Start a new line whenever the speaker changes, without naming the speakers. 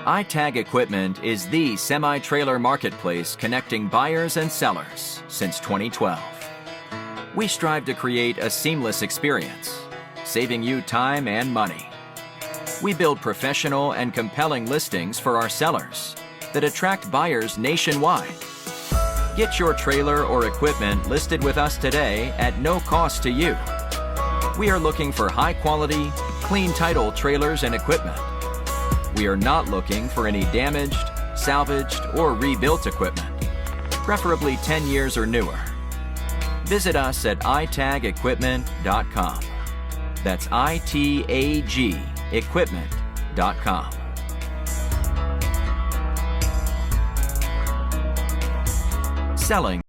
iTag Equipment is the semi-trailer marketplace connecting buyers and sellers since 2012. We strive to create a seamless experience, saving you time and money. We build professional and compelling listings for our sellers that attract buyers nationwide. Get your trailer or equipment listed with us today at no cost to you. We are looking for high-quality, clean title trailers and equipment. We are not looking for any damaged, salvaged, or rebuilt equipment, preferably 10 years or newer. Visit us at itagequipment.com. That's ITAG equipment.com. Selling